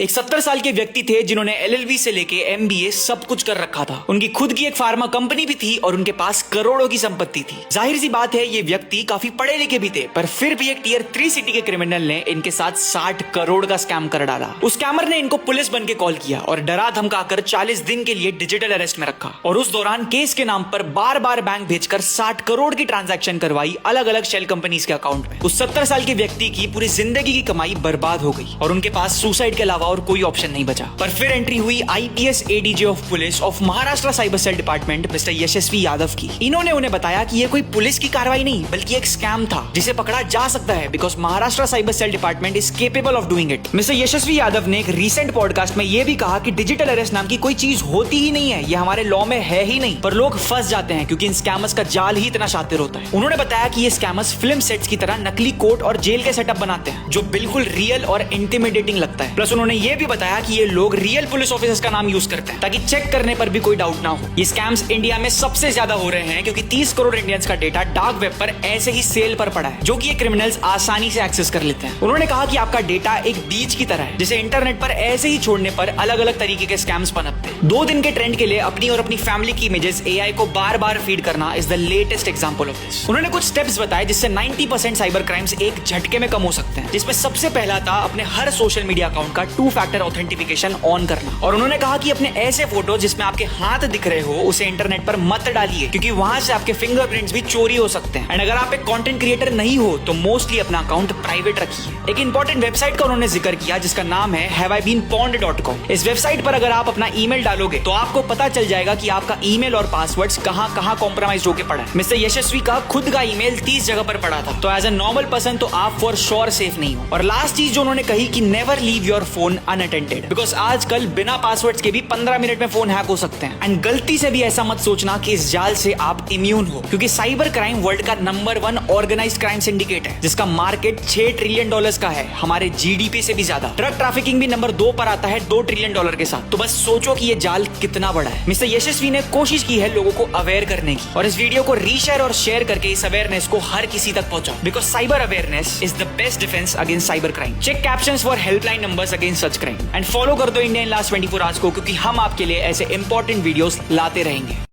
एक 70 साल के व्यक्ति थे जिन्होंने एलएलबी से लेके एमबीए सब कुछ कर रखा था। उनकी खुद की एक फार्मा कंपनी भी थी और उनके पास करोड़ों की संपत्ति थी। जाहिर सी बात है ये व्यक्ति काफी पढ़े लिखे भी थे, पर फिर भी एक टियर 3 सिटी के क्रिमिनल ने इनके साथ 60 करोड़ का स्कैम कर डाला। उस स्कैमर ने इनको पुलिस बन के कॉल किया और डरा धमकाकर 40 दिन के लिए डिजिटल अरेस्ट में रखा और उस दौरान केस के नाम पर बार बार बैंक भेजकर 60 करोड़ की ट्रांजैक्शन करवाई अलग अलग शेल कंपनीज के अकाउंट में। उस 70 साल के व्यक्ति की पूरी जिंदगी की कमाई बर्बाद हो गई और उनके पास सुसाइड के अलावा और कोई ऑप्शन नहीं बचा। पर फिर एंट्री हुई IPS ADJ of police of Maharashtra cyber cell department mister Yashasvi Yadav की। इन्होंने उन्हें बताया कि ये कोई पुलिस की कार्रवाई नहीं बल्कि एक स्कैम था जिसे पकड़ा जा सकता है because Maharashtra cyber cell department is capable of doing it. Mister Yashasvi Yadav ने एक रीसेंट पॉडकास्ट में यह भी कहा कि डिजिटल अरेस्ट नाम की कोई चीज होती ही नहीं है, ये हमारे लॉ में है ही नहीं, पर लोग फंस जाते हैं क्योंकि इन स्कैमर्स का जाल ही इतना शातिर होता है। उन्होंने बताया कि ये स्कैमर्स फिल्म सेट्स की तरह नकली कोर्ट और जेल के सेटअप बनाते हैं जो बिल्कुल रियल और इंटिमिडेटिंग लगता है। प्लस उन्होंने ये भी बताया कि ये लोग रियल पुलिस ऑफिसर्स का नाम यूज करते हैं ताकि चेक करने पर भी कोई डाउट ना हो। ये स्कैम्स इंडिया में सबसे ज्यादा हो रहे हैं क्योंकि 30 करोड़ इंडियंस का डेटा डार्क वेब पर ऐसे ही सेल पर पड़ा है जो कि ये क्रिमिनल्स आसानी से एक्सेस कर लेते हैं। उन्होंने कहा कि आपका डेटा एक बीज की तरह है जिसे इंटरनेट पर ऐसे ही छोड़ने पर अलग अलग तरीके के स्कैम्स पनपते हैं। 2 दिन के ट्रेंड के लिए अपनी और अपनी फैमिली की इमेजेस एआई को बार बार फीड करना is the latest example of this. उन्होंने कुछ स्टेप्स बताए जिससे 90% साइबर क्राइम्स एक झटके में कम हो सकते हैं, जिसमें सबसे पहला था अपने हर सोशल मीडिया अकाउंट का 2 फैक्टर ऑथेंटिफिकेशन ऑन करना। और उन्होंने कहा कि अपने ऐसे फोटो जिसमें आपके हाथ दिख रहे हो उसे इंटरनेट पर मत डालिए क्योंकि वहां से आपके फिंगरप्रिंट्स भी चोरी हो सकते हैं। एंड अगर आप एक कंटेंट क्रिएटर नहीं हो तो मोस्टली अपना अकाउंट प्राइवेट रखिए। एक इंपॉर्टेंट वेबसाइट का उन्होंने जिक्र किया जिसका नाम है haveibeenpwned.com। इस वेबसाइट पर अगर आप अपना ईमेल डालोगे तो आपको पता चल जाएगा कि आपका ईमेल और पासवर्ड्स कहां कॉम्प्रोमाइज होकर पड़ा है। मिस्टर यशस्वी का खुद का ईमेल 30 जगह पर पड़ा था, तो एज अ नॉर्मल पर्सन तो आप फॉर श्योर सेफ नहीं हो। और लास्ट चीज जो उन्होंने कही कि never leave your phone unattended because आजकल बिना पासवर्ड्स के भी 15 मिनट में फोन हैक हो सकते हैं। एंड गलती से भी ऐसा मत सोचना कि इस जाल से आप इम्यून हो क्योंकि साइबर क्राइम वर्ल्ड का नंबर 1 ऑर्गेनाइज्ड क्राइम सिंडिकेट है जिसका मार्केट $6 ट्रिलियन का है, हमारे जीडीपी से भी ज्यादा। ड्रग ट्रैफिकिंग भी नंबर 2 पर आता है $2 ट्रिलियन के साथ। तो बस सोचो कि ये जाल कितना बड़ा है। मिस्टर यशस्वी ने कोशिश की है लोगों को अवेयर करने की और इस वीडियो को रीशेयर और शेयर करके इस अवेयरनेस को हर किसी तक पहुंचाओ because cyber awareness is the best defence against cyber crime. Check captions for helpline numbers against such crime and follow कर दो इंडिया इन लास्ट 24 आवर्स को क्योंकि हम आपके लिए ऐसे इंपॉर्टेंट वीडियोस लाते रहेंगे।